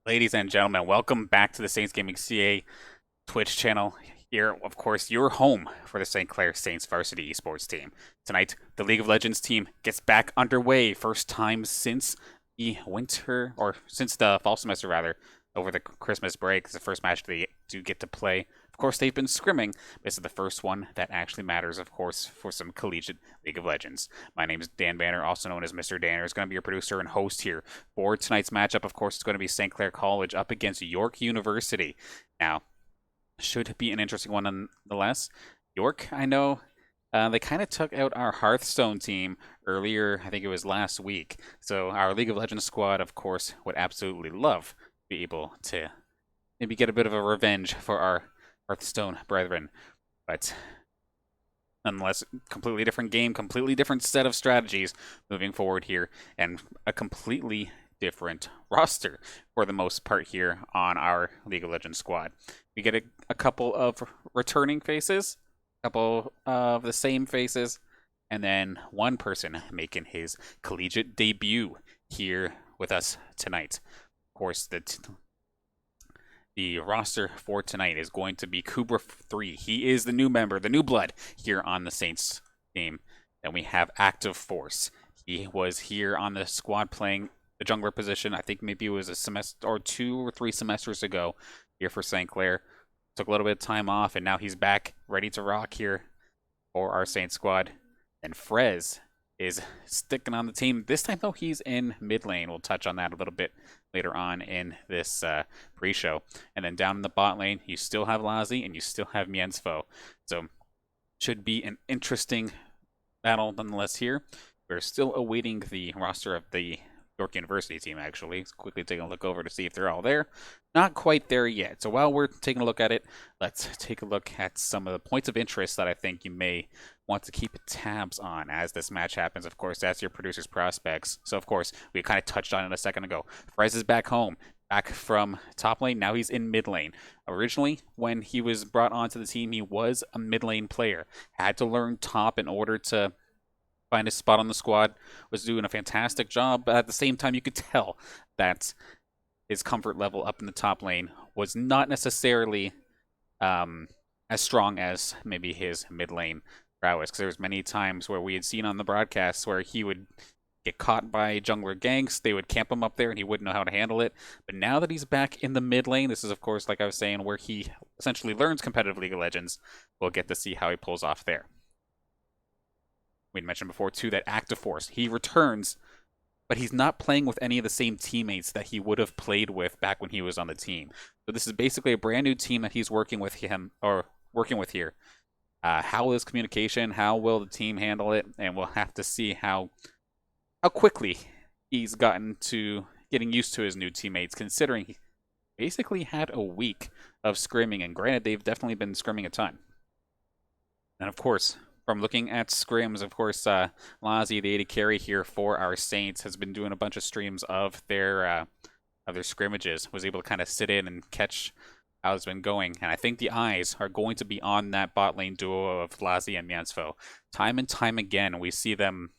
Ladies and gentlemen, welcome back to the Saints Gaming CA Twitch channel. Here, of course, your home for the St. Clair Saints varsity esports team. Tonight, the League of Legends team gets back underway. First time since the winter, or since the fall semester rather, over the Christmas break. It's the first match they do get to play. Of course, they've been scrimming. This is the first one that actually matters, of course, for some collegiate League of Legends. My name is Dan Banner, also known as Mr. Danner. Is going to be your producer and host here for tonight's matchup. Of course, it's going to be St. Clair College up against York University. Now, should be an interesting one nonetheless. York, I know, they kind of took out our Hearthstone team earlier. I think it was last week. So our League of Legends squad, of course, would absolutely love to be able to maybe get a bit of a revenge for our Hearthstone brethren. But nonetheless, completely different game, completely different set of strategies moving forward here, and a completely different roster for the most part here on our League of Legends squad. We get a couple of returning faces, a couple of the same faces, and then one person making his collegiate debut here with us tonight. Of course, the roster for tonight is going to be Kubra 3. He is the new member, the new blood here on the Saints team. Then we have Active Force. He was here on the squad playing the jungler position. I think maybe it was a semester or 2 or 3 semesters ago here for St. Clair. Took a little bit of time off, and now he's back ready to rock here for our Saints squad. And Frez is sticking on the team. This time, though, he's in mid lane. We'll touch on that a little bit later on in this pre-show. And then down in the bot lane, you still have Lazi and you still have Miensfo. So should be an interesting battle nonetheless here. We're still awaiting the roster of the York University team, actually. Let's quickly take a look over to see if they're all there. Not quite there yet. So while we're taking a look at it, let's take a look at some of the points of interest that I think you may want to keep tabs on as this match happens. Of course, that's your producer's prospects. So, of course, we kind of touched on it a second ago. Frez is back home, back from top lane. Now he's in mid lane. Originally, when he was brought onto the team, he was a mid lane player. Had to learn top in order to find his spot on the squad, was doing a fantastic job, but at the same time you could tell that his comfort level up in the top lane was not necessarily as strong as maybe his mid lane prowess, because there was many times where we had seen on the broadcasts where he would get caught by jungler ganks, they would camp him up there and he wouldn't know how to handle it. But now that he's back in the mid lane, this is of course, like I was saying, where he essentially learns competitive League of Legends. We'll get to see how he pulls off there. We'd mentioned before too that Active Force, he returns, but he's not playing with any of the same teammates that he would have played with back when he was on the team. So this is basically a brand new team that he's working with here. How is communication? How will the team handle it? And we'll have to see how quickly he's gotten to getting used to his new teammates, considering he basically had a week of scrimming, and granted, they've definitely been scrimming a ton. And of course, from looking at scrims, of course, Lazi, the AD carry here for our Saints, has been doing a bunch of streams of their scrimmages. Was able to kind of sit in and catch how it's been going, and I think the eyes are going to be on that bot lane duo of Lazi and Miensfo. Time and time again, we see them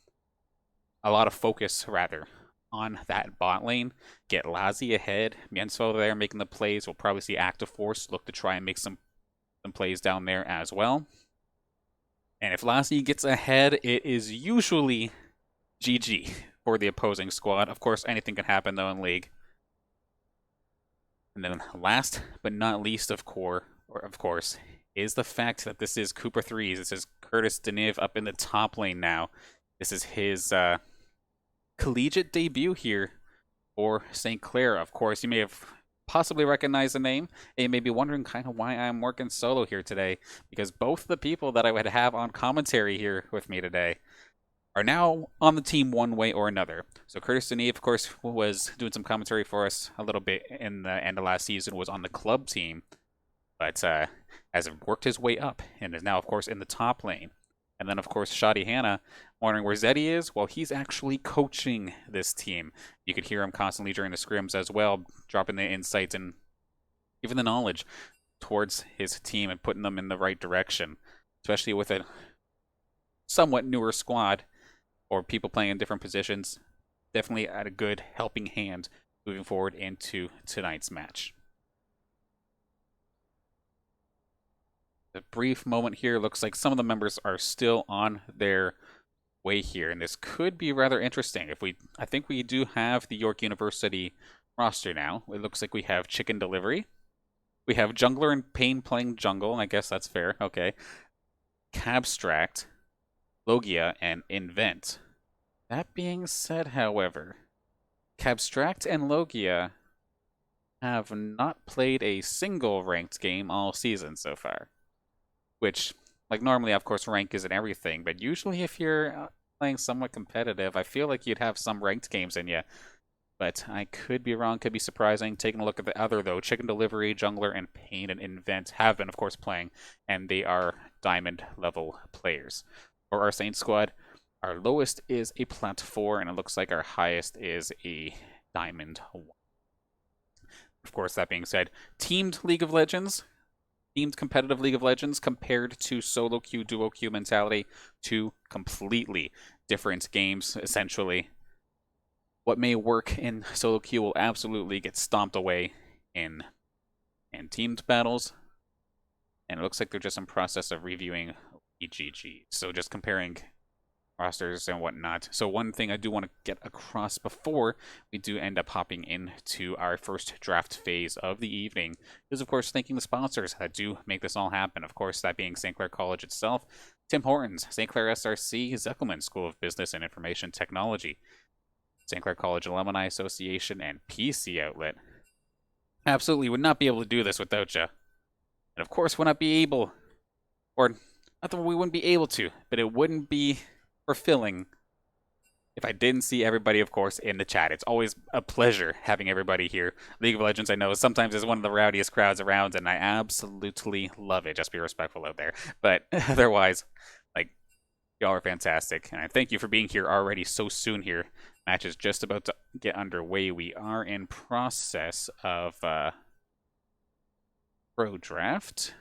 a lot of focus rather on that bot lane. Get Lazi ahead, Miensfo there making the plays. We'll probably see Active Force look to try and make some plays down there as well. And if Lassie gets ahead, it is usually GG for the opposing squad. Of course, anything can happen, though, in League. And then last but not least, of course, is the fact that this is Cooper 3's. This is Curtis Deniv up in the top lane now. This is his collegiate debut here for St. Clair. Of course, you may have possibly recognize the name, and you may be wondering kind of why I'm working solo here today, because both the people that I would have on commentary here with me today are now on the team one way or another. So Curtis Deneve, of course, was doing some commentary for us a little bit in the end of last season, was on the club team, but has worked his way up and is now, of course, in the top lane. And then, of course, Shadi Hanna, wondering where Zeddy is. Well, he's actually coaching this team. You could hear him constantly during the scrims as well, dropping the insights and giving the knowledge towards his team and putting them in the right direction, especially with a somewhat newer squad or people playing in different positions. Definitely at a good helping hand moving forward into tonight's match. A brief moment here. Looks like some of the members are still on their way here, and this could be rather interesting. I think we do have the York University roster now. It looks like we have Chicken Delivery. We have Jungler and Pain playing jungle, and I guess that's fair. Okay. Cabstract, Logia, and Invent. That being said, however, Cabstract and Logia have not played a single ranked game all season so far. Which, like, normally, of course, rank isn't everything, but usually if you're playing somewhat competitive, I feel like you'd have some ranked games in you. But I could be wrong, could be surprising. Taking a look at the other, though, Chicken Delivery, Jungler, and Pain and Invent have been, of course, playing, and they are Diamond-level players. For our Saints squad, our lowest is a Plat 4, and it looks like our highest is a Diamond 1. Of course, that being said, teamed League of Legends, teamed competitive League of Legends compared to solo queue, duo queue mentality, two completely different games, essentially. What may work in solo queue will absolutely get stomped away in teamed battles. And it looks like they're just in process of reviewing EGG. So just comparing rosters and whatnot. So one thing I do want to get across before we do end up hopping into our first draft phase of the evening is, of course, thanking the sponsors that do make this all happen. Of course, that being St. Clair College itself, Tim Hortons, St. Clair SRC, Zeckelman School of Business and Information Technology, St. Clair College Alumni Association, and PC Outlet. Absolutely would not be able to do this without you. And of course, would not be able, or not that we wouldn't be able to, but it wouldn't be fulfilling if I didn't see everybody, of course, in the chat. It's always a pleasure having everybody here. League of Legends, I know, sometimes is one of the rowdiest crowds around, and I absolutely love it. Just be respectful out there. But otherwise, like, y'all are fantastic. And I thank you for being here already so soon here. Match is just about to get underway. We are in process of pro draft.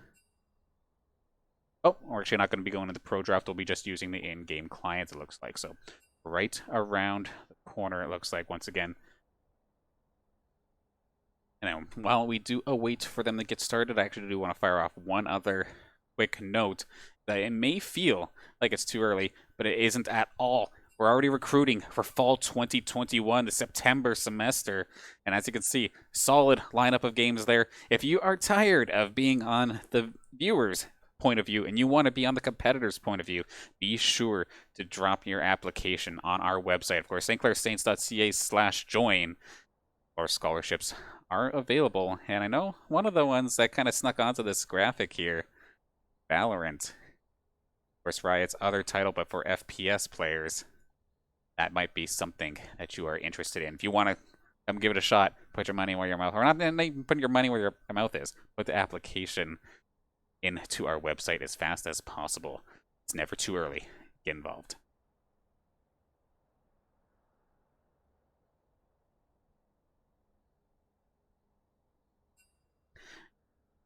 Oh, we're actually not going to be going into pro draft. We'll be just using the in-game client, it looks like. So right around the corner, it looks like, once again. And while we do await for them to get started, I actually do want to fire off one other quick note that it may feel like it's too early, but it isn't at all. We're already recruiting for fall 2021, the September semester. And as you can see, solid lineup of games there. If you are tired of being on the viewers' point of view and you want to be on the competitor's point of view, be sure to drop your application on our website. Of course, stclairsaints.ca/join, or scholarships are available. And I know one of the ones that kind of snuck onto this graphic here, Valorant. Of course, Riot's other title, but for FPS players. That might be something that you are interested in. If you want to come give it a shot, put your money where your mouth, or not even put your money where your mouth is. Put the application into our website as fast as possible. It's never too early. Get involved.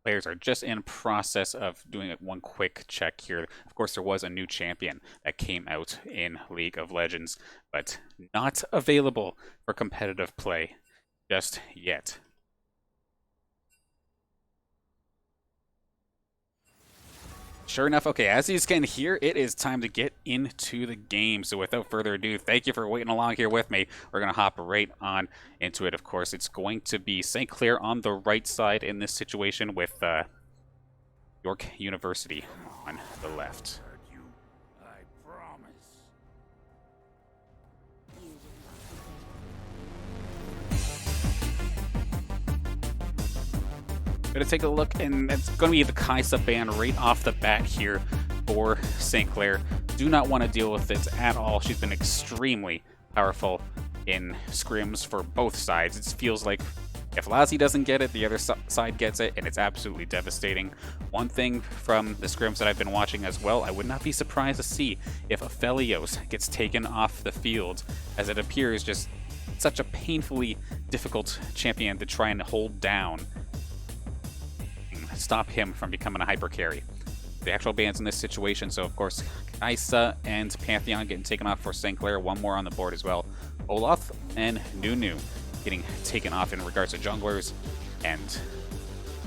Players are just in process of doing one quick check here. Of course, there was a new champion that came out in League of Legends, but not available for competitive play just yet. Sure enough, okay, as you can hear, it is time to get into the game. So without further ado, thank you for waiting along here with me. We're going to hop right on into it. Of course, it's going to be St. Clair on the right side in this situation with York University on the left. Going to take a look, and it's going to be the Kaisa ban right off the bat here for St. Clair. Do not want to deal with it at all. She's been extremely powerful in scrims for both sides. It feels like if Lassie doesn't get it, the other side gets it, and it's absolutely devastating. One thing from the scrims that I've been watching as well, I would not be surprised to see if Aphelios gets taken off the field, as it appears just such a painfully difficult champion to try and hold down. Stop him from becoming a hyper carry. The actual bans in this situation, so of course Kaisa and Pantheon getting taken off for St. Clair. One more on the board as well. Olaf and Nunu getting taken off in regards to junglers, and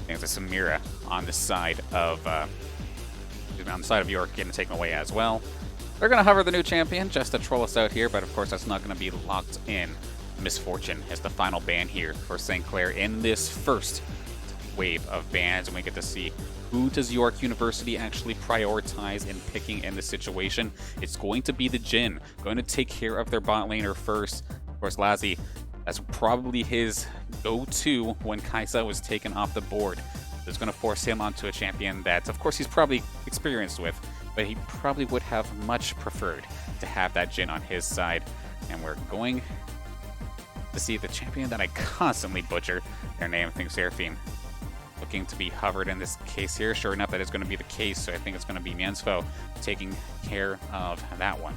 there's a Samira on the side of York getting taken away as well. They're going to hover the new champion just to troll us out here, but of course that's not going to be locked in. Misfortune is the final ban here for St. Clair in this first wave of bans, and we get to see who does York University actually prioritize in picking in this situation. It's going to be the Jhin, going to take care of their bot laner first. Of course, Lassie, that's probably his go-to when Kaisa was taken off the board. It's going to force him onto a champion that, of course, he's probably experienced with, but he probably would have much preferred to have that Jhin on his side. And we're going to see the champion that I constantly butcher their name, I think Seraphine, looking to be hovered in this case here. Sure enough, that is going to be the case, so I think it's going to be Miensfo taking care of that one.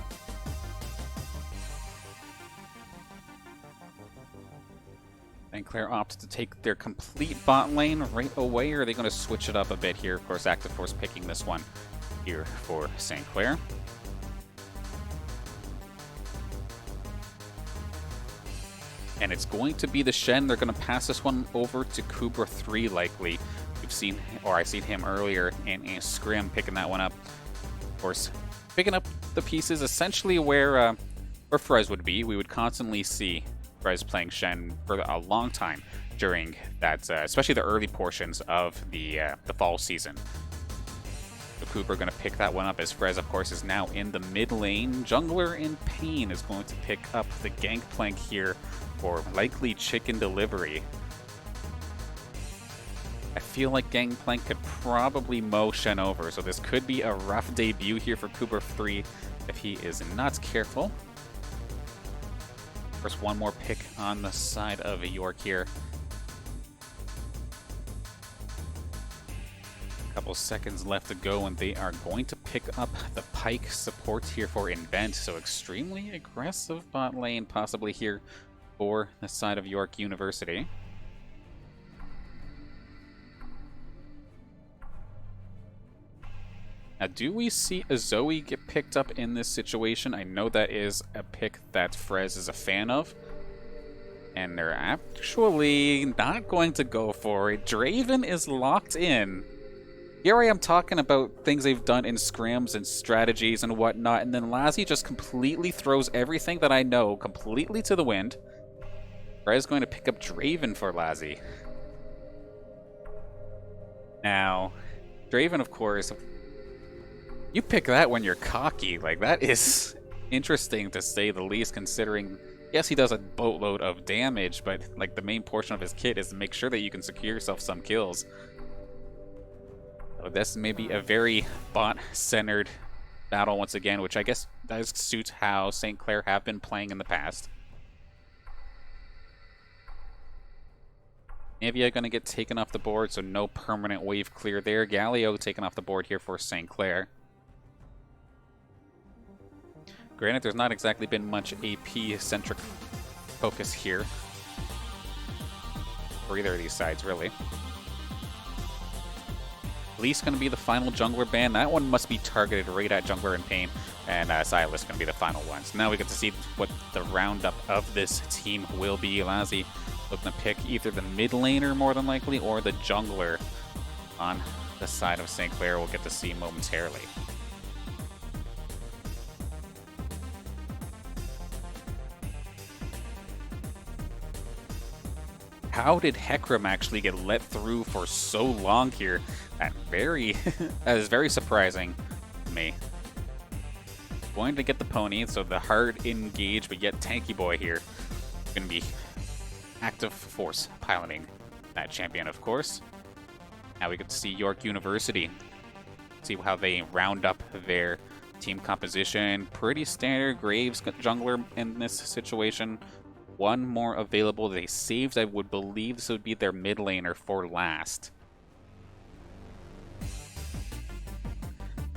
And Clair opts to take their complete bot lane right away, or are they going to switch it up a bit here? Of course, Active Force picking this one here for St. Clair. And it's going to be the Shen. They're going to pass this one over to Kubra 3 likely. We've seen, or I seen him earlier in a scrim picking that one up. Of course, picking up the pieces essentially where Frez would be. We would constantly see Frez playing Shen for a long time during that, especially the early portions of the fall season. So Cooper going to pick that one up as Frez, of course, is now in the mid lane. Jungler in Pain is going to pick up the Gangplank here for likely chicken delivery. I feel like Gangplank could probably mow Shen over, so this could be a rough debut here for Cooper 3 if he is not careful. First, one more pick on the side of York here. Couple seconds left to go, and they are going to pick up the Pike support here for Invent. So extremely aggressive bot lane possibly here for the side of York University. Now, do we see a Zoe get picked up in this situation? I know that is a pick that Frez is a fan of, and they're actually not going to go for it. Draven is locked in. Here I am talking about things they've done in scrims and strategies and whatnot, and then Lassie just completely throws everything that I know completely to the wind. Frez going to pick up Draven for Lassie. Now, Draven, of course, you pick that when you're cocky. Like, that is interesting to say the least, considering, yes, he does a boatload of damage, but like the main portion of his kit is to make sure that you can secure yourself some kills. So this may be a very bot-centered battle once again, which I guess does suit how St. Clair have been playing in the past. Navia going to get taken off the board, so no permanent wave clear there. Galio taken off the board here for St. Clair. Granted, there's not exactly been much AP-centric focus here for either of these sides, really. Least going to be the final jungler ban. That one must be targeted right at Jungler in Pain, and Silas going to be the final one. So now we get to see what the roundup of this team will be. Lassie looking to pick either the mid laner, more than likely, or the jungler on the side of St. Clair. We'll get to see momentarily. How did Hecarim actually get let through for so long here? That is very surprising to me. Going to get the pony, so the hard engage, but yet tanky boy here. Going to be Active Force piloting that champion, of course. Now we get to see York University. See how they round up their team composition. Pretty standard Graves jungler in this situation. One more available. They saved, I would believe this would be their mid laner for last.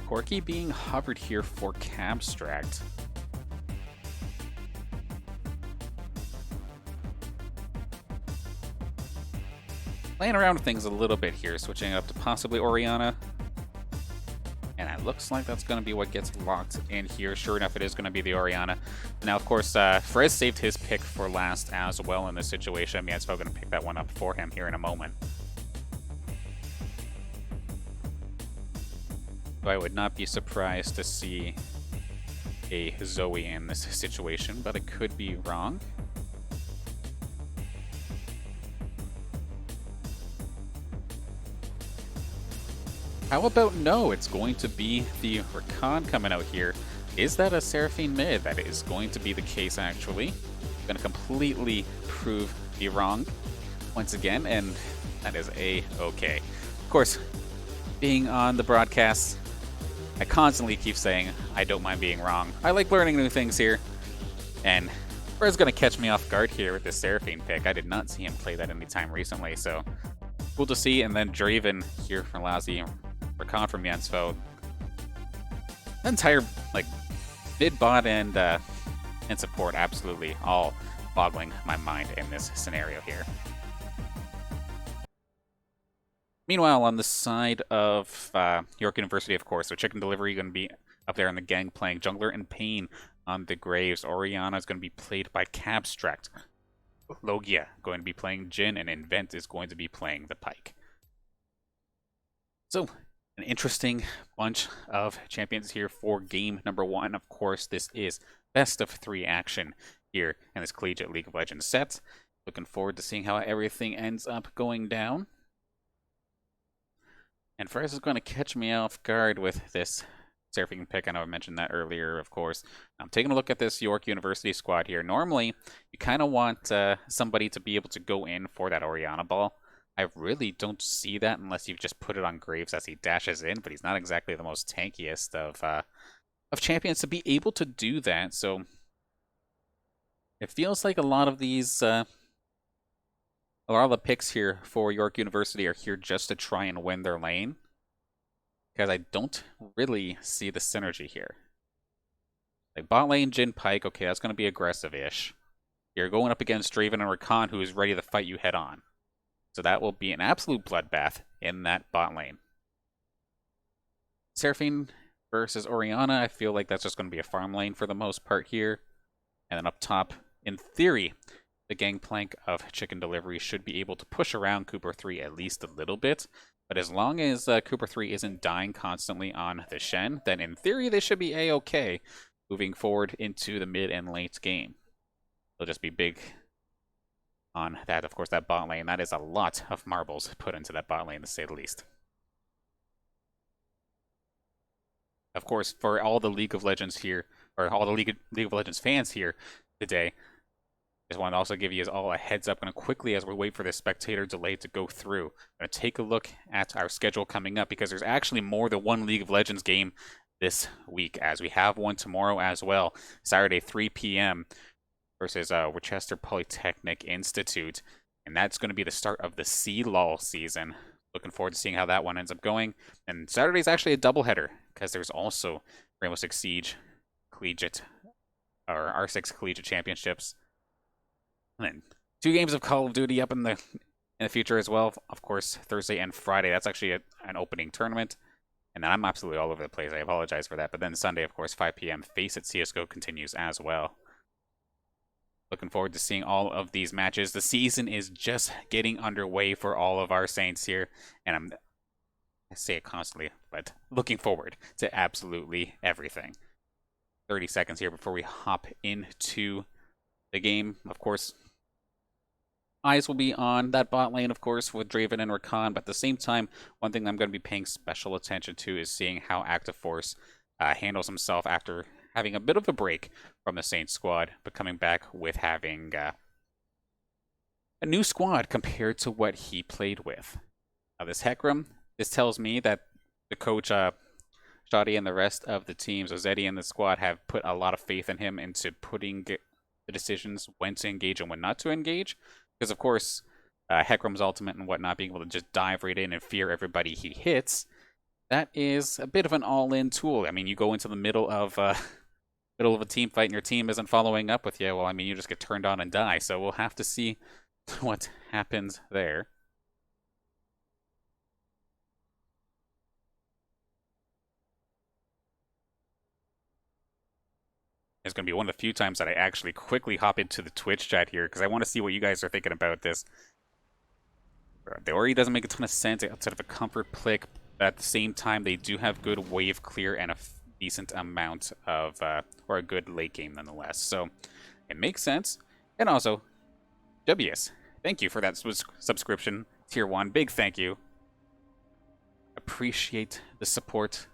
Corki being hovered here for Cabstract. Playing around with things a little bit here, switching up to possibly Orianna. And I it looks like that's going to be what gets locked in here. Sure enough, it is going to be the Orianna. Now, of course, Frez saved his pick for last as well in this situation. Miansfo going to pick that one up for him here in a moment. So I would not be surprised to see a Zoe in this situation, but it could be wrong. How about no? It's going to be the Rakan coming out here. Is that a Seraphine mid? That is going to be the case, actually. Going to completely prove me wrong once again, and that is a-okay. Of course, being on the broadcast, I constantly keep saying I don't mind being wrong. I like learning new things here, and Fred's going to catch me off guard here with this Seraphine pick. I did not see him play that anytime recently, so cool to see. And then Draven here for Lousy, Rakan from Miansfo. The entire mid bot and support absolutely all boggling my mind in this scenario here. Meanwhile, on the side of York University, of course, so Chicken Delivery going to be up there in the gang playing Jungler and Pain on the Graves. Orianna is going to be played by Cabstract. Logia going to be playing Jhin, and Invent is going to be playing the Pyke. So, an interesting bunch of champions here for game number 1. Of course, this is best of 3 action here in this Collegiate League of Legends set. Looking forward to seeing how everything ends up going down. And Frez is going to catch me off guard with this Seraphine pick. I know I mentioned that earlier, of course. I'm taking a look at this York University squad here. Normally, you kind of want somebody to be able to go in for that Orianna ball. I really don't see that unless you've just put it on Graves as he dashes in, but he's not exactly the most tankiest of champions to be able to do that. So it feels like a lot of these, a lot of the picks here for York University are here just to try and win their lane, because I don't really see the synergy here. Like bot lane, Jhin, Pyke, okay, that's going to be aggressive-ish. You're going up against Draven and Rakan, who is ready to fight you head-on. So that will be an absolute bloodbath in that bot lane. Seraphine versus Orianna, I feel like that's just going to be a farm lane for the most part here. And then up top, in theory, the gangplank of Chicken Delivery should be able to push around Cooper 3 at least a little bit. But as long as Cooper 3 isn't dying constantly on the Shen, then in theory they should be a-okay moving forward into the mid and late game. They'll just be big on that, of course, that bot lane. That is a lot of marbles put into that bot lane, to say the least. Of course, for all the League of Legends here, or all the League of Legends fans here today, just want to also give you all a heads up and quickly as we wait for this spectator delay to go through. I'm going to take a look at our schedule coming up, because there's actually more than one League of Legends game this week, as we have one tomorrow as well, Saturday 3 p.m. versus Worcester Polytechnic Institute, and that's going to be the start of the CLOL season. Looking forward to seeing how that one ends up going. And Saturday's actually a doubleheader, because there's also Rainbow Six Siege Collegiate, or R6 Collegiate Championships. And then 2 games of Call of Duty up in the future as well. Of course, Thursday and Friday. That's actually an opening tournament. And then I'm absolutely all over the place. I apologize for that. But then Sunday, of course, 5 p.m. Face It CSGO continues as well. Looking forward to seeing all of these matches. The season is just getting underway for all of our Saints here. And I say it constantly, but looking forward to absolutely everything. 30 seconds here before we hop into the game. Of course, eyes will be on that bot lane, of course, with Draven and Rakan. But at the same time, one thing I'm going to be paying special attention to is seeing how Active Force handles himself after having a bit of a break from the Saints squad, but coming back with having a new squad compared to what he played with. Now, this Hecarim, this tells me that the coach, Shoddy, and the rest of the teams, Ozedi and the squad, have put a lot of faith in him into putting the decisions when to engage and when not to engage. Because, of course, Hecarim's ultimate and whatnot, being able to just dive right in and fear everybody he hits, that is a bit of an all-in tool. I mean, you go into the middle of a team fight and your team isn't following up with you, well, I mean, you just get turned on and die. So we'll have to see what happens there. It's going to be one of the few times that I actually quickly hop into the Twitch chat here because I want to see what you guys are thinking about this. The Ori doesn't make a ton of sense outside of a comfort plick, but at the same time, they do have good wave clear and a decent amount of, or a good late game nonetheless. So it makes sense. And also, WS, thank you for that subscription, Tier 1. Big thank you. Appreciate the support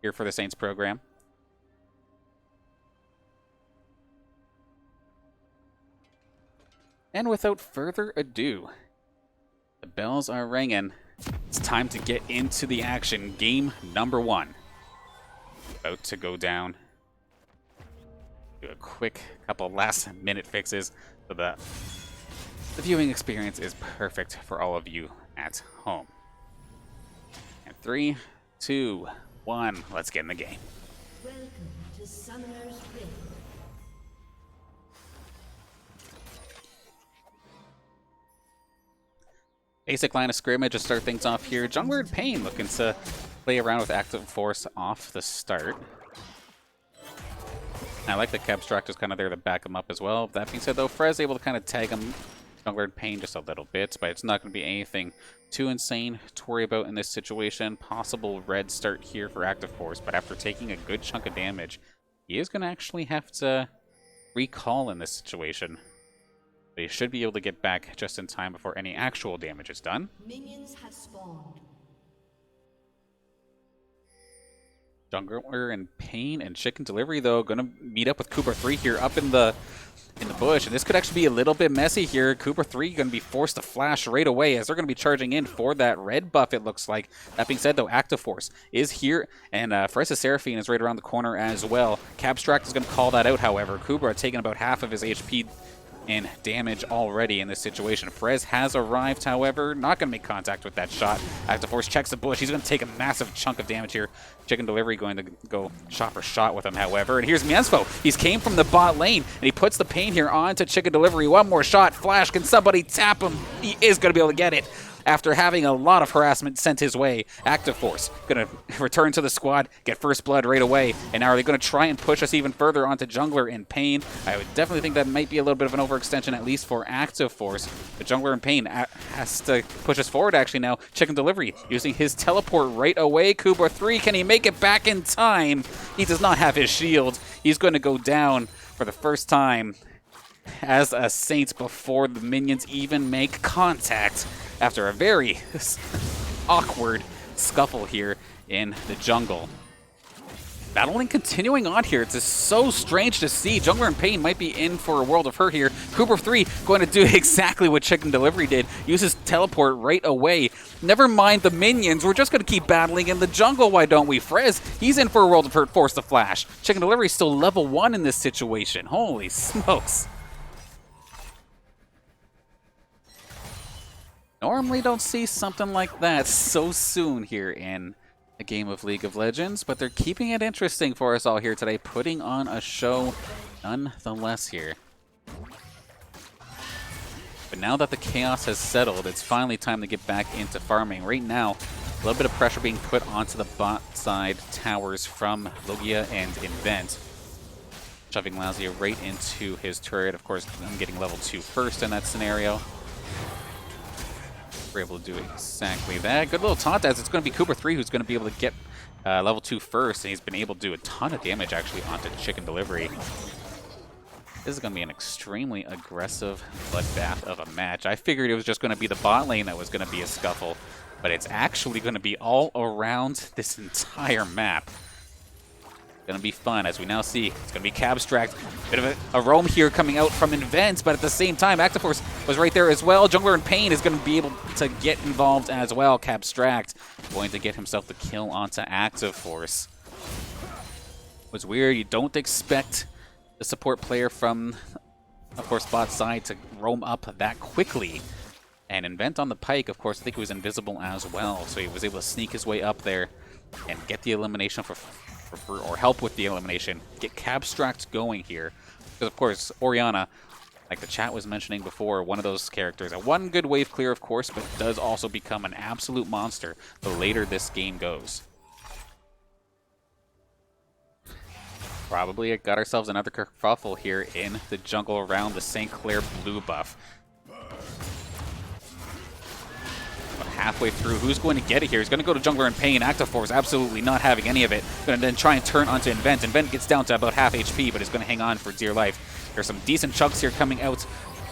here for the Saints program. And without further ado, the bells are ringing. It's time to get into the action. Game number 1. About to go down. Do a quick couple last minute fixes so that the viewing experience is perfect for all of you at home. And 3, 2, 1, let's get in the game. Welcome to Summoner's Rift. Basic line of scrimmage to start things off here. Jungler and Pain looking to play around with active force off the start. I like that Cabstract is kind of there to back him up as well. That being said, though, Frez able to kind of tag him, Jungler and Pain, just a little bit, but it's not going to be anything too insane to worry about in this situation. Possible red start here for active force, but after taking a good chunk of damage, he is going to actually have to recall in this situation. But he should be able to get back just in time before any actual damage is done. Minions have spawned. Jungler and Pain and Chicken Delivery, though, going to meet up with Cooper 3 here up in the bush. And this could actually be a little bit messy here. Cooper 3 going to be forced to flash right away as they're going to be charging in for that red buff, it looks like. That being said, though, Active Force is here. And Fresa Seraphine is right around the corner as well. Cabstract is going to call that out, however. Cooper taking about half of his HP and damage already in this situation. Frez has arrived, however, not going to make contact with that shot. Active Force checks the bush. He's going to take a massive chunk of damage here. Chicken Delivery going to go shot for shot with him, however. And here's Miensfo. He's came from the bot lane, and he puts the Pain here onto Chicken Delivery. One more shot. Flash. Can somebody tap him? He is going to be able to get it. After having a lot of harassment sent his way, Active Force going to return to the squad, get first blood right away, and now are they going to try and push us even further onto Jungler in Pain? I would definitely think that might be a little bit of an overextension, at least for Active Force. But Jungler in Pain has to push us forward actually now. Chicken Delivery using his teleport right away. Kuba 3, can he make it back in time? He does not have his shield. He's going to go down for the first time as a Saint before the minions even make contact after a very awkward scuffle here in the jungle. Battling continuing on here. It's just so strange to see. Jungler and Pain might be in for a world of hurt here. Cooper 3 going to do exactly what Chicken Delivery did. Uses teleport right away. Never mind the minions. We're just going to keep battling in the jungle. Why don't we? Frez, he's in for a world of hurt. Force the flash. Chicken Delivery is still level 1 in this situation. Holy smokes. Normally don't see something like that so soon here in a game of League of Legends, but they're keeping it interesting for us all here today, putting on a show nonetheless here. But now that the chaos has settled, it's finally time to get back into farming. Right now, a little bit of pressure being put onto the bot side towers from Logia and Invent. Shoving Lazia right into his turret. Of course, I'm getting level 2 first in that scenario. We're able to do exactly that. Good little taunt as it's going to be Cooper 3 who's going to be able to get level 2 first, and he's been able to do a ton of damage actually onto Chicken Delivery. This is going to be an extremely aggressive bloodbath of a match. I figured it was just going to be the bot lane that was going to be a scuffle, but it's actually going to be all around this entire map. Going to be fun, as we now see. It's going to be Cabstract. Bit of a roam here coming out from Invent, but at the same time, Active Force was right there as well. Jungler in Pain is going to be able to get involved as well. Cabstract going to get himself the kill onto Active Force. What's weird, you don't expect the support player from, of course, bot side to roam up that quickly. And Invent on the pike, of course, I think he was invisible as well, so he was able to sneak his way up there and get the elimination or help with the elimination, get Cabstract going here. Because, of course, Orianna, like the chat was mentioning before, one of those characters, one good wave clear, of course, but does also become an absolute monster the later this game goes. Probably got ourselves another kerfuffle here in the jungle around the St. Clair blue buff. But halfway through, who's going to get it here? He's going to go to Jungler in Pain. Active Force absolutely not having any of it. Going to then try and turn onto Invent. Invent gets down to about half HP, but is going to hang on for dear life. There's some decent chunks here coming out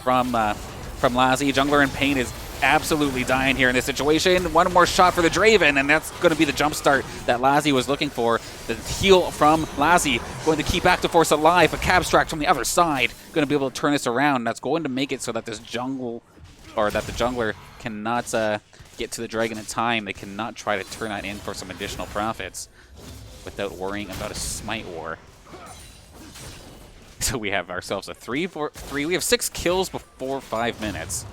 from Lassie. Jungler in Pain is absolutely dying here in this situation. One more shot for the Draven, and that's going to be the jump start that Lassie was looking for. The heal from Lassie going to keep Active Force alive, but Cabstract from the other side going to be able to turn this around. That's going to make it so that the jungler cannot get to the dragon in time. They cannot try to turn that in for some additional profits without worrying about a smite war. So we have ourselves a 3-4-3. We have 6 kills before 5 minutes.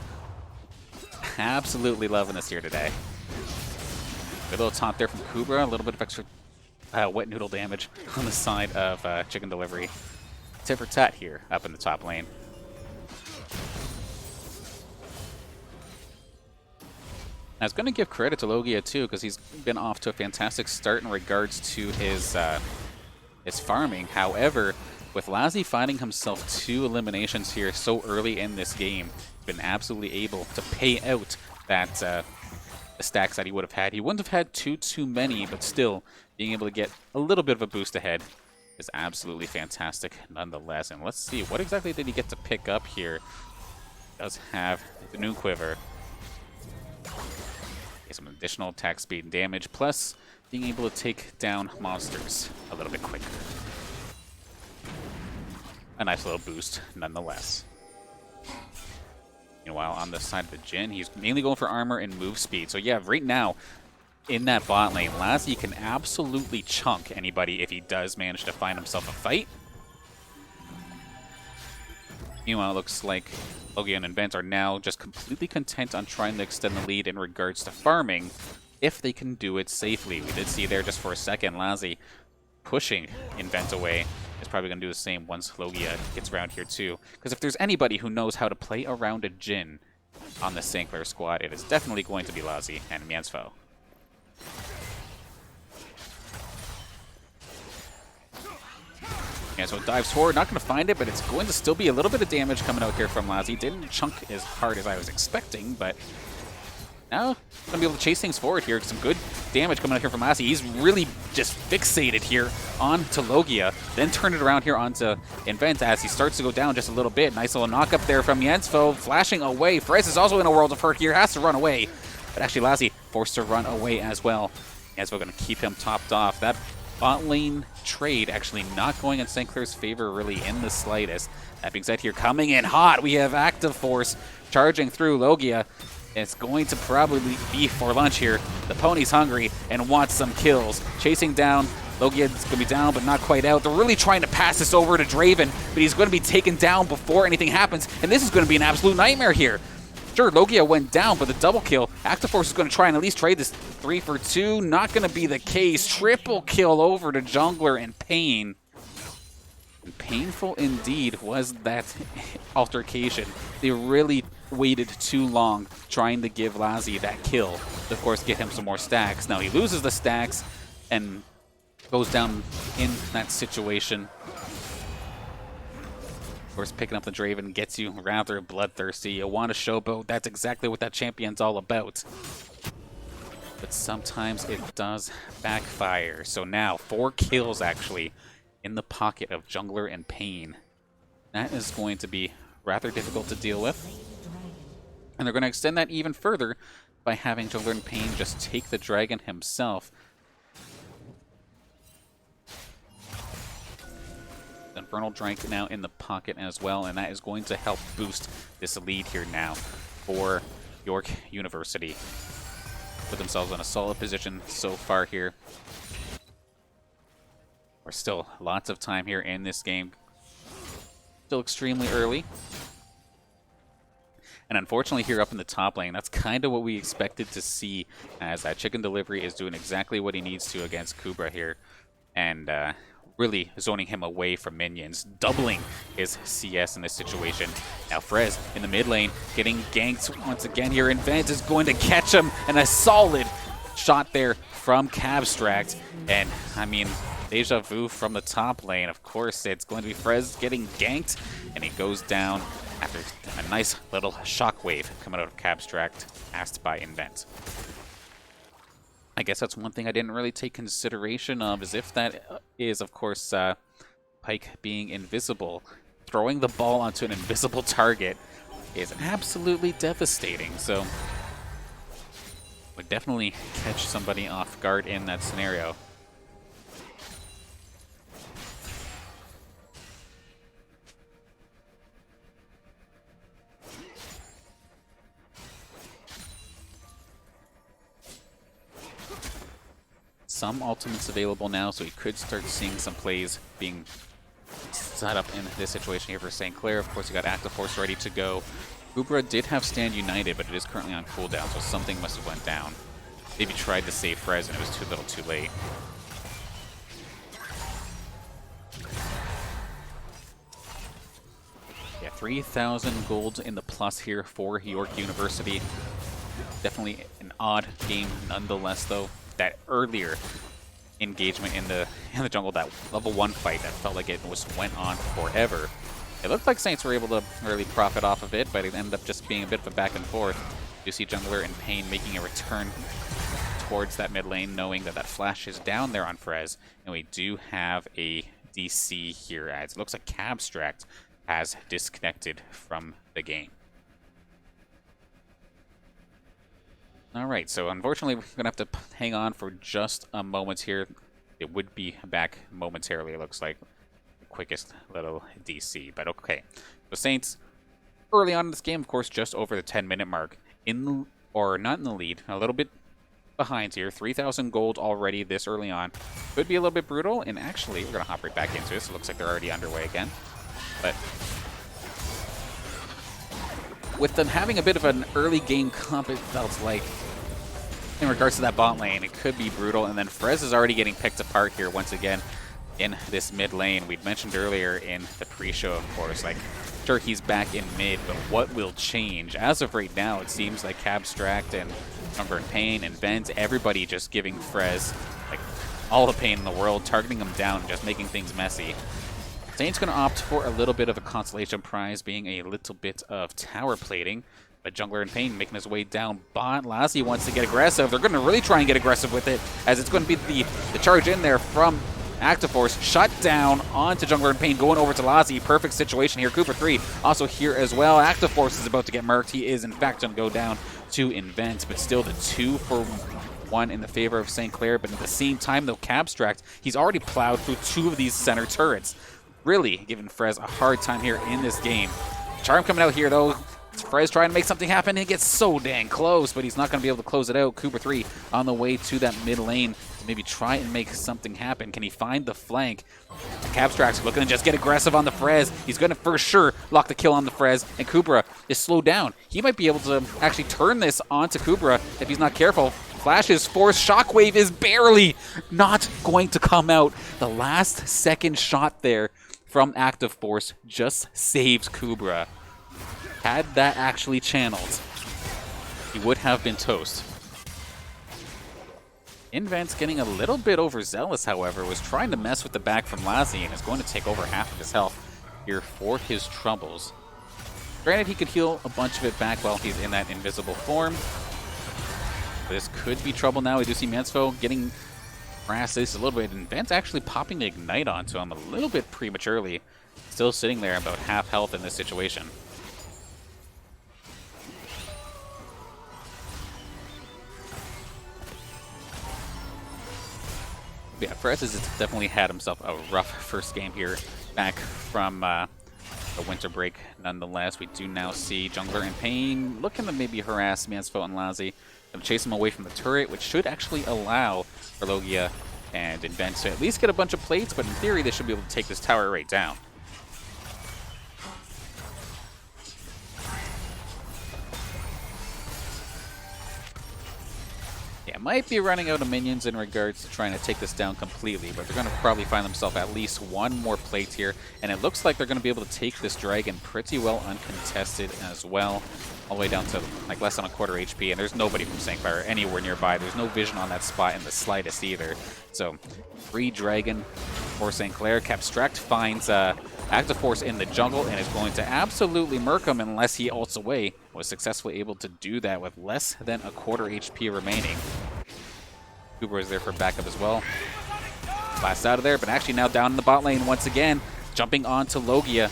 Absolutely loving this here today. Good little taunt there from Kubra. A little bit of extra wet noodle damage on the side of Chicken Delivery. Tit for tat here up in the top lane. I was going to give credit to Logia too, because he's been off to a fantastic start in regards to his farming. However, with Lassie finding himself 2 eliminations here so early in this game, he's been absolutely able to pay out that the stacks that he would have had. He wouldn't have had too many, but still being able to get a little bit of a boost ahead is absolutely fantastic nonetheless. And let's see, what exactly did he get to pick up here? He does have the new quiver. Some additional attack speed and damage, plus being able to take down monsters a little bit quicker. A nice little boost nonetheless. Meanwhile, on the side of the Jhin, he's mainly going for armor and move speed. So yeah, right now, in that bot lane, Lassie can absolutely chunk anybody if he does manage to find himself a fight. Meanwhile, it looks like Logia and Invent are now just completely content on trying to extend the lead in regards to farming, if they can do it safely. We did see there just for a second, Lassie pushing Invent away. Is probably going to do the same once Logia gets around here too. Because if there's anybody who knows how to play around a Jhin on the St. Clair squad, it is definitely going to be Lassie and Miensfoe. Yeah, so it dives forward, not going to find it, but it's going to still be a little bit of damage coming out here from Lassie. Didn't chunk as hard as I was expecting, but now going to be able to chase things forward here. Some good damage coming out here from Lassie. He's really just fixated here onto Logia, then turn it around here onto Invent as he starts to go down just a little bit. Nice little knock up there from Miensfoe, flashing away. Frez is also in a world of hurt here, has to run away, but actually Lassie forced to run away as well. Miensfoe going to keep him topped off. That bot lane trade actually not going in St. Clair's favor really in the slightest. That being said, here coming in hot, we have Active Force charging through Logia. It's going to probably be for lunch here. The pony's hungry and wants some kills. Chasing down, Logia's going to be down but not quite out. They're really trying to pass this over to Draven, but he's going to be taken down before anything happens, and this is going to be an absolute nightmare here. Sure, Logia went down, but the double kill, Active Force is going to try and at least trade this 3 for 2. Not going to be the case. Triple kill over to Jungler in Pain. And painful indeed was that altercation. They really waited too long trying to give Lassie that kill to, of course, get him some more stacks. Now he loses the stacks and goes down in that situation. Of course, picking up the Draven gets you rather bloodthirsty. You want a showboat. That's exactly what that champion's all about. But sometimes it does backfire. So now, 4 kills actually in the pocket of Jungler in Pain. That is going to be rather difficult to deal with. And they're going to extend that even further by having Jungler in Pain just take the dragon himself. Infernal Drink now in the pocket as well, and that is going to help boost this lead here now for York University. Put themselves in a solid position so far here. There's still lots of time here in this game. Still extremely early. And unfortunately here up in the top lane, that's kind of what we expected to see, as that Chicken Delivery is doing exactly what he needs to against Kubra here. And really zoning him away from minions, doubling his CS in this situation. Now Frez in the mid lane, getting ganked once again here. Invent is going to catch him, and a solid shot there from Cabstract. And I mean, Deja vu from the top lane. Of course, it's going to be Frez getting ganked, and he goes down after a nice little shockwave coming out of Cabstract, cast by Invent. I guess that's one thing I didn't really take consideration of, is if that is, of course, Pyke being invisible. Throwing the ball onto an invisible target is absolutely devastating, so would definitely catch somebody off guard in that scenario. Some ultimates available now, so we could start seeing some plays being set up in this situation here for St. Clair. Of course, you got Active Force ready to go. Kubra did have Stand United, but it is currently on cooldown, so something must have went down. Maybe tried to save Frez, and it was too little too late. Yeah, 3,000 gold in the plus here for York University. Definitely an odd game nonetheless, though. That earlier engagement in the jungle, that level 1 fight, that felt like it went on forever. It looked like Saints were able to really profit off of it, but it ended up just being a bit of a back and forth. You see Jungler in pain making a return towards that mid lane, knowing that that flash is down there on Frez, and we do have a DC here, as it looks like Cabstract has disconnected from the game. Alright, so unfortunately we're going to have to hang on for just a moment here. It would be back momentarily, it looks like. The quickest little DC, but okay. So Saints, early on in this game, of course, just over the 10-minute mark. Not in the lead, a little bit behind here. 3,000 gold already this early on. Could be a little bit brutal, and actually, we're going to hop right back into this. It looks like they're already underway again. But with them having a bit of an early game comp, it felt like, in regards to that bot lane, it could be brutal. And then Frez is already getting picked apart here once again in this mid lane. We'd mentioned earlier in the pre-show, of course, like, sure, he's back in mid, but what will change? As of right now, it seems like Cabstract and Hunger and Pain and Vent, everybody just giving Frez like all the pain in the world, targeting him down, just making things messy. Saint's going to opt for a little bit of a consolation prize, being a little bit of tower plating. But Jungler in Pain making his way down bot. Lassie wants to get aggressive. They're going to really try and get aggressive with it, as it's going to be the charge in there from Active Force. Shut down onto Jungler in Pain, going over to Lassie. Perfect situation here. Cooper 3 also here as well. Active Force is about to get murked. He is, in fact, going to go down to Invent, but still the 2-for-1 in the favor of St. Clair. But at the same time, though, Cabstract, he's already plowed through 2 of these center turrets. Really giving Frez a hard time here in this game. Charm coming out here, though. Frez trying to make something happen. He gets so dang close, but he's not going to be able to close it out. Cooper 3 on the way to that mid lane to maybe try and make something happen. Can he find the flank? Cabstract's looking to just get aggressive on the Frez. He's going to for sure lock the kill on the Frez, and Kubra is slowed down. He might be able to actually turn this onto Kubra if he's not careful. Flash's force shockwave is barely not going to come out. The last second shot there from Active Force just saves Kubra. Had that actually channeled, he would have been toast. Invent's getting a little bit overzealous, however, was trying to mess with the back from Lassie and is going to take over half of his health here for his troubles. Granted, he could heal a bunch of it back while he's in that invisible form. But this could be trouble now. We do see Mansfo getting harassed this a little bit, and Invent actually popping the Ignite onto him a little bit prematurely. Still sitting there about half health in this situation. Yeah, Frez has definitely had himself a rough first game here back from the winter break. Nonetheless, we do now see Jungler in Pain looking to maybe harass Mansfo and Lassie. Gonna chase him away from the turret, which should actually allow Logia and Invent to at least get a bunch of plates, but in theory they should be able to take this tower right down. Yeah, might be running out of minions in regards to trying to take this down completely, but they're going to probably find themselves at least one more plate here, and it looks like they're going to be able to take this dragon pretty well uncontested as well. all the way down to like less than a quarter HP, and there's nobody from St. Clair anywhere nearby. There's no vision on that spot in the slightest either. So, free Dragon for St. Clair. Capstract finds Active Force in the jungle and is going to absolutely murk him unless he ults away. Was successfully able to do that with less than a quarter HP remaining. Cooper is there for backup as well. Blast out of there, but actually now down in the bot lane once again, jumping onto Logia.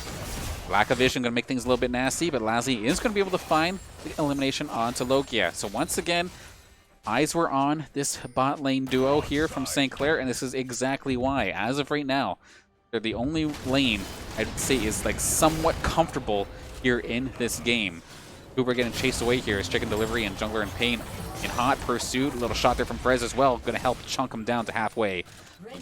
Lack of vision going to make things a little bit nasty, but Lazy is going to be able to find the elimination onto Logia. So once again, eyes were on this bot lane duo here from St. Clair, and this is exactly why. As of right now, they're the only lane I'd say is like somewhat comfortable here in this game. Cooper getting chased away here is Chicken Delivery and Jungler in Pain in hot pursuit. A little shot there from Frez as well, going to help chunk him down to halfway.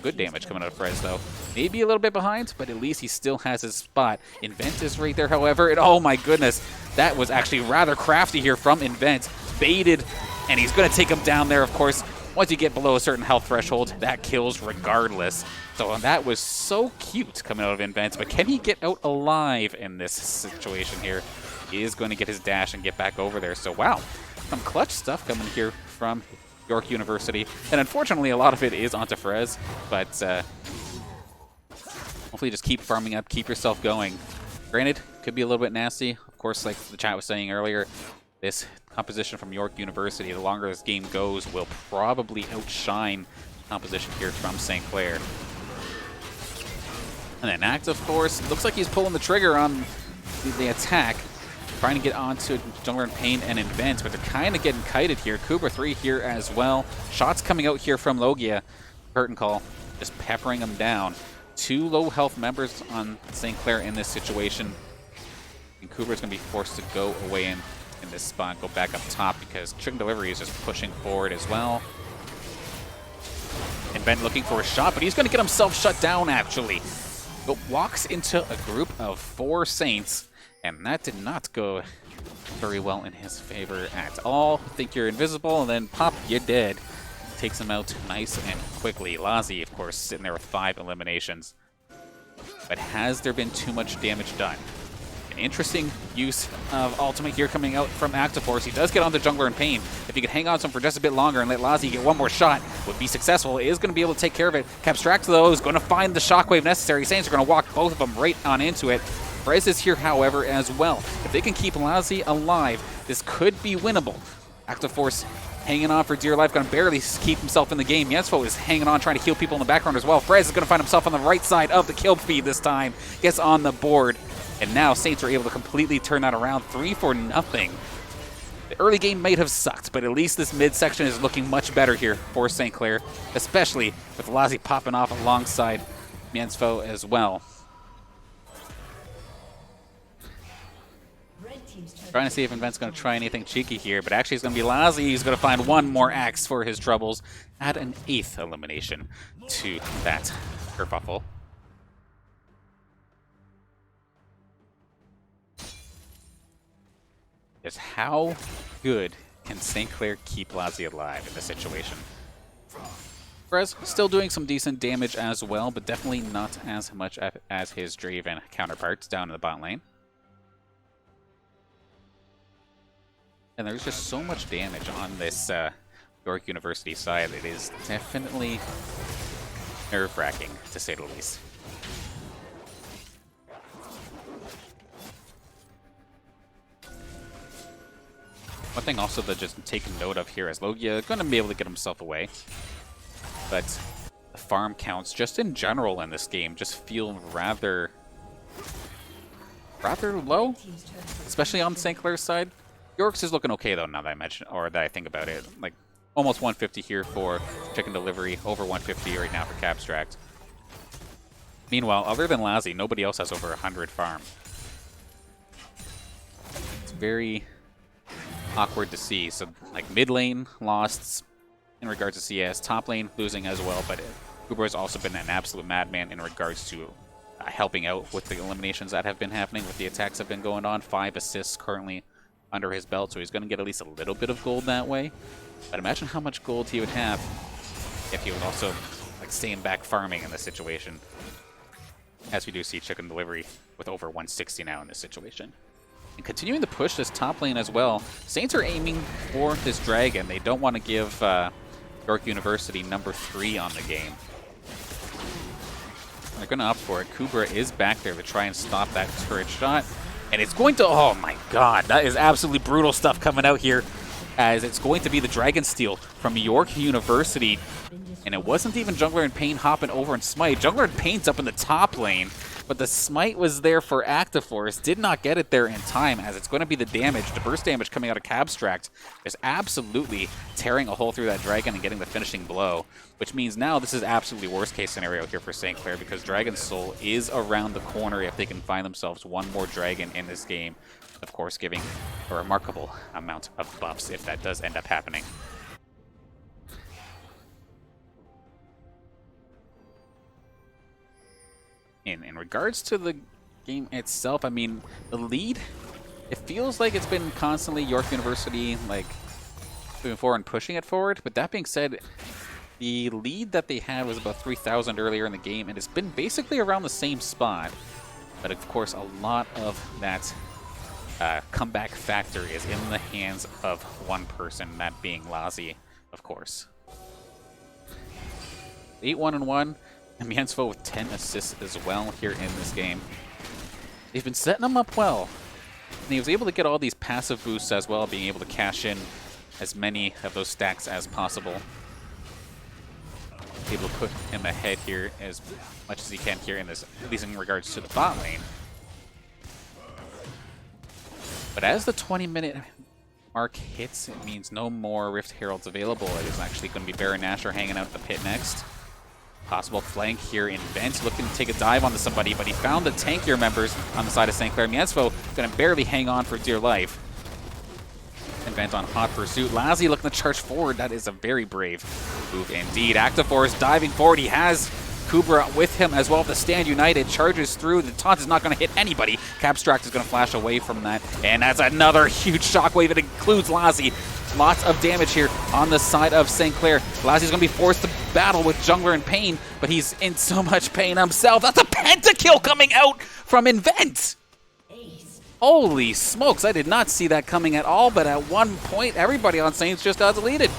Good damage coming out of Frez, though. Maybe a little bit behind, but at least he still has his spot. Invent is right there, however, and oh my goodness, that was actually rather crafty here from Invent. Baited, and he's going to take him down there, of course. Once you get below a certain health threshold, that kills regardless. So that was so cute coming out of Invent, but can he get out alive in this situation here? He is going to get his dash and get back over there. So wow, some clutch stuff coming here from York University. And unfortunately, a lot of it is onto Frez, but hopefully just keep farming up, keep yourself going. Granted, could be a little bit nasty. Of course, like the chat was saying earlier, this composition from York University, the longer this game goes, will probably outshine composition here from St. Clair. And then Active Force, looks like he's pulling the trigger on the attack. Trying to get onto Jungler in Pain and Invent, but they're kind of getting kited here. Kuba 3 here as well. Shots coming out here from Logia. Curtain Call just peppering them down. 2 low health members on St. Clair in this situation. And Kuba's going to be forced to go away in this spot, go back up top because Chicken Delivery is just pushing forward as well. Invent looking for a shot, but he's going to get himself shut down actually. But walks into a group of 4 Saints. And that did not go very well in his favor at all. Think you're invisible, and then pop, you're dead. Takes him out nice and quickly. Lazi, of course, sitting there with 5 eliminations. But has there been too much damage done? An interesting use of ultimate here coming out from Active Force. He does get onto Jungler in Pain. If he could hang on to him for just a bit longer and let Lazi get one more shot, would be successful. He is going to be able to take care of it. Capstract, though, is going to find the shockwave necessary. Saints are going to walk both of them right on into it. Frez is here, however, as well. If they can keep Lazi alive, this could be winnable. Active Force hanging on for dear life, going to barely keep himself in the game. Yensfo is hanging on, trying to heal people in the background as well. Frez is going to find himself on the right side of the kill feed this time. Gets on the board. And now Saints are able to completely turn that around. 3-0. The early game might have sucked, but at least this midsection is looking much better here for St. Clair, especially with Lazi popping off alongside Yensfo as well. Trying to see if Invent's going to try anything cheeky here, but actually it's going to be Lazi. He's going to find one more axe for his troubles. Add an 8th elimination to that kerfuffle. Just how good can St. Clair keep Lazi alive in this situation? Frez still doing some decent damage as well, but definitely not as much as his Draven counterparts down in the bot lane. And there's just so much damage on this York University side. It is definitely nerve-wracking, to say the least. One thing also to just take note of here is Logia going to be able to get himself away. But the farm counts, just in general in this game, just feel rather low, especially on St. Clair's side. York's is looking okay though, now that I mention, or that I think about it. Like almost 150 here for Chicken Delivery, over 150 right now for Capstract. Meanwhile, other than Lazi, nobody else has over 100 farm. It's very awkward to see. So like mid lane lost in regards to CS, top lane losing as well, but Uber has also been an absolute madman in regards to helping out with the eliminations that have been happening, with the attacks that have been going on. 5 assists currently under his belt, so he's going to get at least a little bit of gold that way. But imagine how much gold he would have if he was also like staying back farming in this situation. As we do see Chicken Delivery with over 160 now in this situation. And continuing to push this top lane as well. Saints are aiming for this dragon. They don't want to give York University number 3 on the game. They're going to opt for it. Kubra is back there to try and stop that turret shot. And it's going to... Oh my god, that is absolutely brutal stuff coming out here. As it's going to be the Dragon Steel from York University. And it wasn't even Jungler and Pain hopping over and smite. Jungler and Pain's up in the top lane. But the smite was there for Active Force. Did not get it there in time, as it's going to be the damage. The burst damage coming out of Cabstract is absolutely tearing a hole through that dragon and getting the finishing blow. Which means now this is absolutely worst case scenario here for St. Clair, because Dragon Soul is around the corner if they can find themselves one more dragon in this game. Of course, giving a remarkable amount of buffs if that does end up happening. In regards to the game itself, I mean, the lead, it feels like it's been constantly York University, like, moving forward and pushing it forward. But that being said, the lead that they had was about 3,000 earlier in the game, and it's been basically around the same spot. But of course, a lot of that comeback factor is in the hands of one person, that being Lazi, of course. 8-1-1. And Miensfo with 10 assists as well here in this game. They've been setting them up well. And he was able to get all these passive boosts as well, being able to cash in as many of those stacks as possible. Able to put him ahead here as much as he can here in this, at least in regards to the bot lane. But as the 20-minute mark hits, it means no more Rift Heralds available. It is actually going to be Baron Nashor hanging out at the pit next. Possible flank here in Vent, looking to take a dive onto somebody, but he found the tankier members on the side of St. Clair. Miensfo going to barely hang on for dear life. And Vent on hot pursuit. Lazi looking to charge forward. That is a very brave move indeed. Active Force diving forward. He has Kubra with him as well. The Stand United charges through. The taunt is not going to hit anybody. Cabstract is going to flash away from that. And that's another huge shockwave. It includes Lazi. Lots of damage here on the side of St. Clair. Lazi's going to be forced to battle with Jungler in Pain, but he's in so much pain himself. That's a pentakill coming out from Invent! Holy smokes, I did not see that coming at all, but at one point, everybody on Saints just got deleted.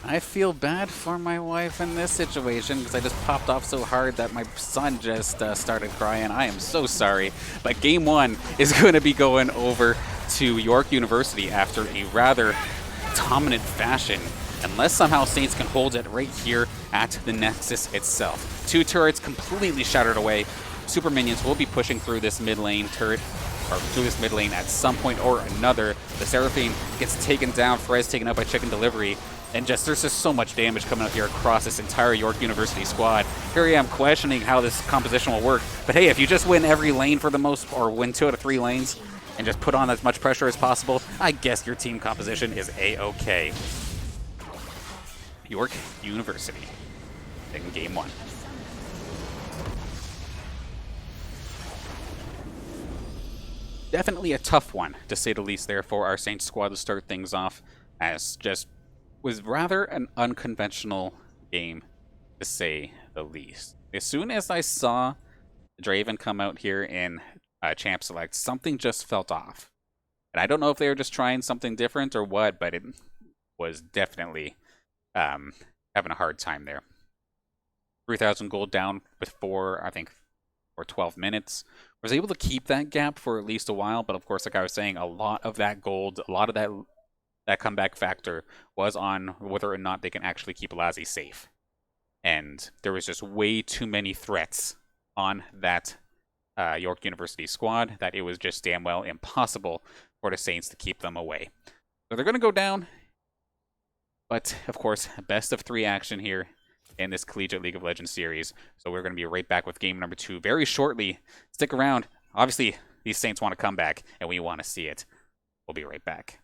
I feel bad for my wife in this situation because I just popped off so hard that my son just started crying. I am so sorry. But game 1 is going to be going over to York University after a rather dominant fashion. Unless somehow Saints can hold it right here at the Nexus itself. 2 turrets completely shattered away. Super minions will be pushing through this mid lane turret, or through this mid lane at some point or another. The Seraphine gets taken down, Frez taken out by Chicken Delivery. And just there's just so much damage coming out here across this entire York University squad. Here I am questioning how this composition will work. But hey, if you just win every lane for the most, or win 2 out of 3 lanes, and just put on as much pressure as possible, I guess your team composition is A-okay. York University in game 1. Definitely a tough one, to say the least, there for our Saints squad to start things off, as just was rather an unconventional game, to say the least. As soon as I saw Draven come out here in Champ Select, something just felt off. And I don't know if they were just trying something different or what, but it was definitely having a hard time there. 3,000 gold down with 4, I think, or 12 minutes. Was able to keep that gap for at least a while, but of course, like I was saying, a lot of that gold, a lot of that comeback factor was on whether or not they can actually keep Lazi safe. And there was just way too many threats on that York University squad that it was just damn well impossible for the Saints to keep them away. So they're going to go down. But, of course, best of 3 action here in this Collegiate League of Legends series. So we're going to be right back with game number 2 very shortly. Stick around. Obviously, these Saints want to come back, and we want to see it. We'll be right back.